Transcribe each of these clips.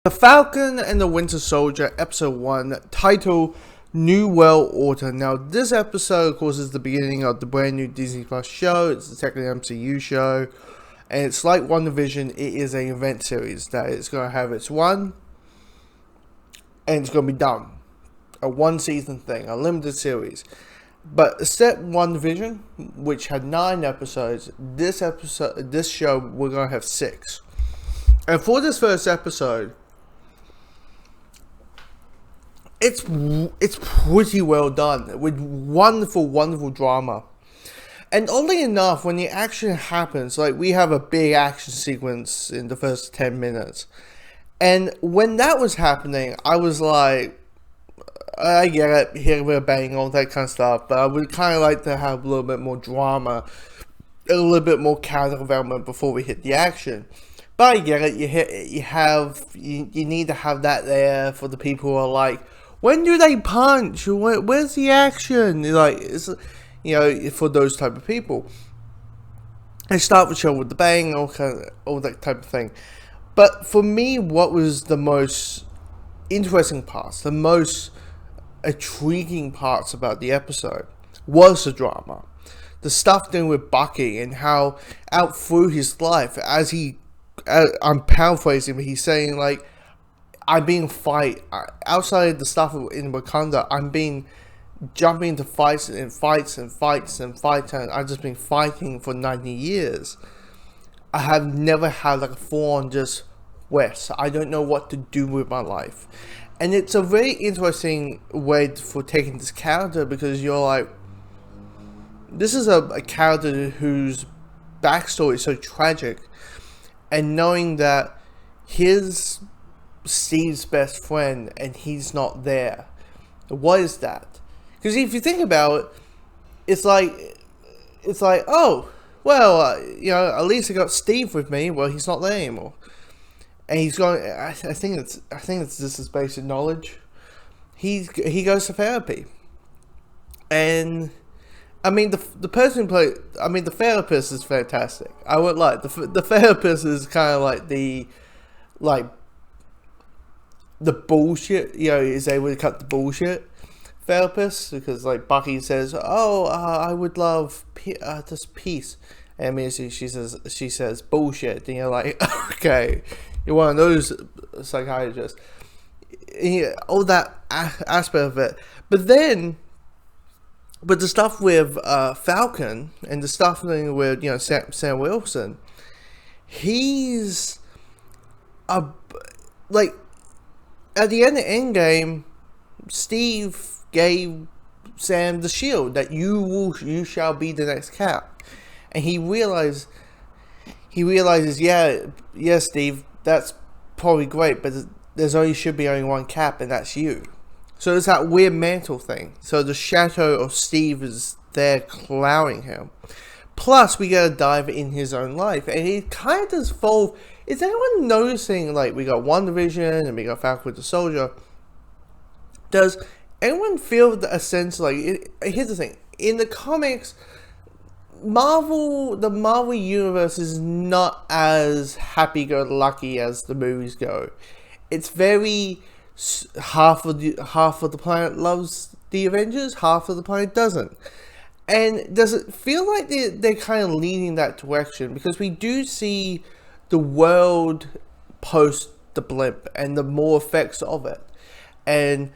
The Falcon and the Winter Soldier, Episode 1, title New World Order. Now, this episode, of course, is the beginning of the brand new Disney Plus show. It's the second MCU show. And it's like WandaVision, it is an event series that it's going to have its run. And it's going to be done. A one-season thing, a limited series. But except WandaVision, which had 9 episodes, this show, we're going to have 6. And for this first episode, it's pretty well done with wonderful drama. And oddly enough, when the action happens, like we have a big action sequence in the first 10 minutes. And when that was happening, I was like, I get it, hit with a bang, all that kind of stuff. But I would kind of like to have a little bit more drama, a little bit more character development before we hit the action. But I get it, you need to have that there for the people who are like, when do they punch? Where's the action? Like, it's, for those type of people. They start the show with the bang, all that type of thing. But for me, what was the most interesting parts, the most intriguing parts about the episode was the drama. The stuff doing with Bucky and how out through his life, I'm paraphrasing, but he's saying like, I'm being outside the stuff in Wakanda. I'm jumping into fights, and I've just been fighting for 90 years. I have never had like a full-on just West. I don't know what to do with my life, and it's a very interesting way for taking this character, because you're like, this is a character whose backstory is so tragic, and knowing that Steve's best friend and he's not there. What is that? Because if you think about it, it's like, oh, well, at least I got Steve with me. Well, he's not there anymore, and he's going. I think it's this is basic knowledge. He goes to therapy, and I mean the person the therapist is fantastic. I would like the therapist is kind of like the bullshit, is able to cut the bullshit therapist, because like Bucky says, I would love just peace, and immediately she says bullshit, and you're like, okay, you're one of those psychiatrists. All that aspect of it, but the stuff with Falcon and the stuff with Sam Wilson, he's at the end of Endgame, Steve gave Sam the shield that you shall be the next Cap, and he realizes, yeah, Steve, that's probably great, but should be only one Cap, and that's you. So it's that weird mantle thing. So the shadow of Steve is there clouding him. Plus, we gotta dive in his own life, and it kind of does fall. Is anyone noticing, like, we got WandaVision and we got Falcon the Soldier? Does anyone feel a sense, like, here's the thing, in the comics, the Marvel universe is not as happy-go-lucky as the movies go. It's very, half of the planet loves the Avengers, half of the planet doesn't. And does it feel like they're kind of leaning that direction? Because we do see the world post the blimp and the more effects of it, and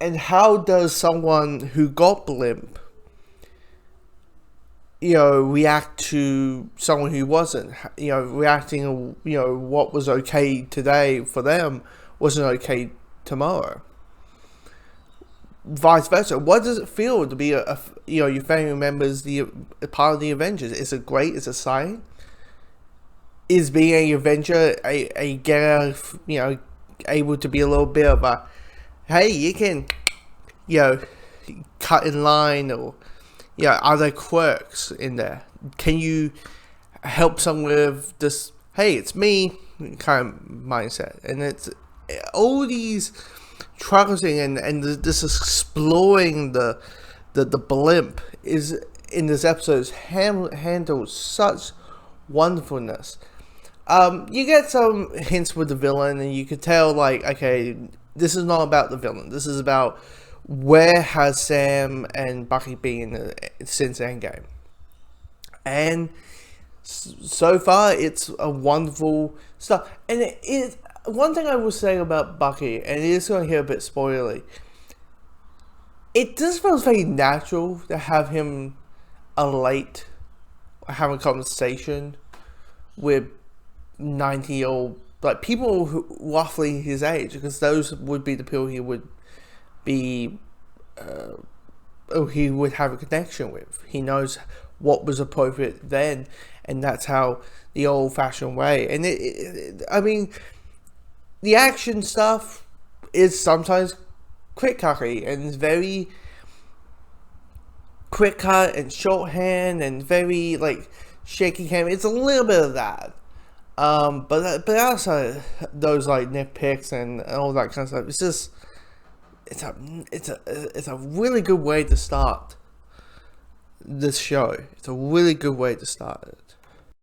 how does someone who got blimp react to someone who wasn't, reacting, what was okay today for them wasn't okay tomorrow, vice versa. What does it feel to be your family members a part of the Avengers? Is it great? Is it exciting? Is being an Avenger a getter, able to be a little bit of a, hey, you can, cut in line, or, are there quirks in there? Can you help someone with this, hey, it's me, kind of mindset? And it's all these struggles and this exploring the blimp is in this episode handled such wonderfulness. You get some hints with the villain, and you could tell, like, okay, this is not about the villain. This is about where has Sam and Bucky been since Endgame. And so far, it's a wonderful stuff. And it is one thing I will say about Bucky, and it is going to get a bit spoilery. It just feels very natural to have him have a conversation with 90-year-old, like, people who roughly his age, because those would be the people he would be, he would have a connection with. He knows what was appropriate then, and that's how the old-fashioned way. And I mean, the action stuff is sometimes quick-cutty and very quick cut and shorthand and very, like, shaky camera. It's a little bit of that. But also those, like, nitpicks and all that kind of stuff. It's just, it's a really good way to start this show. It's a really good way to start it.